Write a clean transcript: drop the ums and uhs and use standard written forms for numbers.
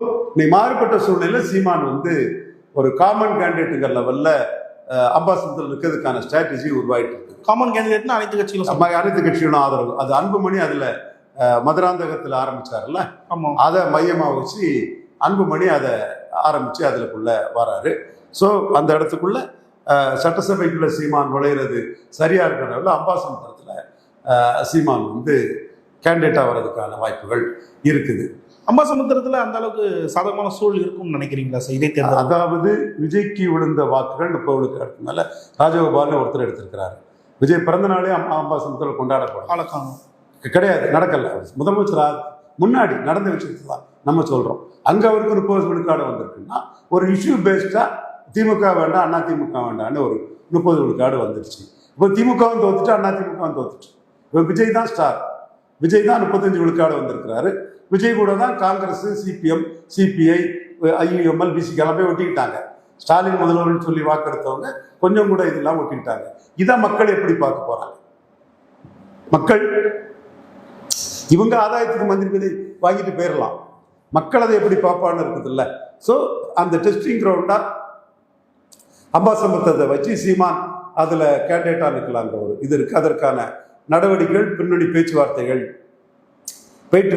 நீ மாறுபட்ட சூழ்நிலை சீமான் வந்து ஒரு காமன் கேண்டிடேட்டுங்கிற லெவல்ல அம்பாசமுத்திரம் இருக்கிறதுக்கான ஸ்ட்ராட்டஜி உருவாயிட்டு இருக்கு. காமன் கேண்டிடேட்னா அனைத்து கட்சிகளும் ஆதரவு. அது அன்புமணி அதுல மதுராந்தகத்துல ஆரம்பிச்சாருல்ல, அதை மையமா வச்சு அன்புமணி அதை ஆரம்பிச்சு அதுக்குள்ள வராரு. ஸோ அந்த இடத்துக்குள்ள சட்டசபைக்குள்ள சீமான் நுழையிறது சரியா இருக்கிறனால அம்பாசமுத்திரத்துல சீமான் வந்து கேண்டிடேட் ஆகிறதுக்கான வாய்ப்புகள் இருக்குது. அம்பாசமுத்திரத்துல அந்த அளவுக்கு சாதகமான சூழல் இருக்கும்னு நினைக்கிறீங்களா சார்? இதே தேர்தல் அதாவது விஜய்க்கு விழுந்த வாக்குகள் 30 விழுக்காடுனால ராஜகோபால்னு ஒருத்தர் எடுத்திருக்கிறாரு. விஜய் பிறந்த நாளே அம்பாசமுத்திரம் கொண்டாடப்படும் கிடையாது, நடக்கல. முதலமைச்சர் முன்னாடி நடந்த விஷயத்தை தான் நம்ம சொல்றோம். அங்க அவருக்கு 30 விழுக்காடு வந்திருக்குன்னா ஒரு இஷ்யூ பேஸ்டா திமுக வேண்டாம் அண்ணா திமுக வேண்டாம்னு ஒரு 30 விழுக்காடு வந்துருச்சு. இப்போ திமுகவும் தோத்துட்டு அண்ணா திமுகவும் தோத்துட்டு இப்போ விஜய் தான் ஸ்டார். விஜய் தான் 35 விழுக்காடு வந்திருக்கிறாரு. விஜய் கூட தான் காங்கிரஸ், சிபிஎம், சிபிஐ, ஐயுஎம்எல், பிசிக்கு எல்லாமே ஒட்டிக்கிட்டாங்க. ஸ்டாலின் முதல்வர்னு சொல்லி வாக்கெடுத்தவங்க கொஞ்சம் கூட இதெல்லாம் ஒட்டிக்கிட்டாங்க. இதான் மக்கள் எப்படி பார்க்க போறாங்க? மக்கள் இவங்க ஆதாயத்துக்கு மந்திரி பதவி வாங்கிட்டு போயிடலாம், மக்கள் அதை எப்படி பார்ப்பான்னு இருக்குது இல்லை. ஸோ அந்த டெஸ்டிங் கிரவுண்டா அம்பாசமுத்திரத்தை வச்சு சீமான் அதுல கேண்டிடேட்டா நிற்கலாங்கிற ஒரு இது இருக்கு. அதற்கான நடவடிக்கைகள், பின்னணி பேச்சுவார்த்தைகள்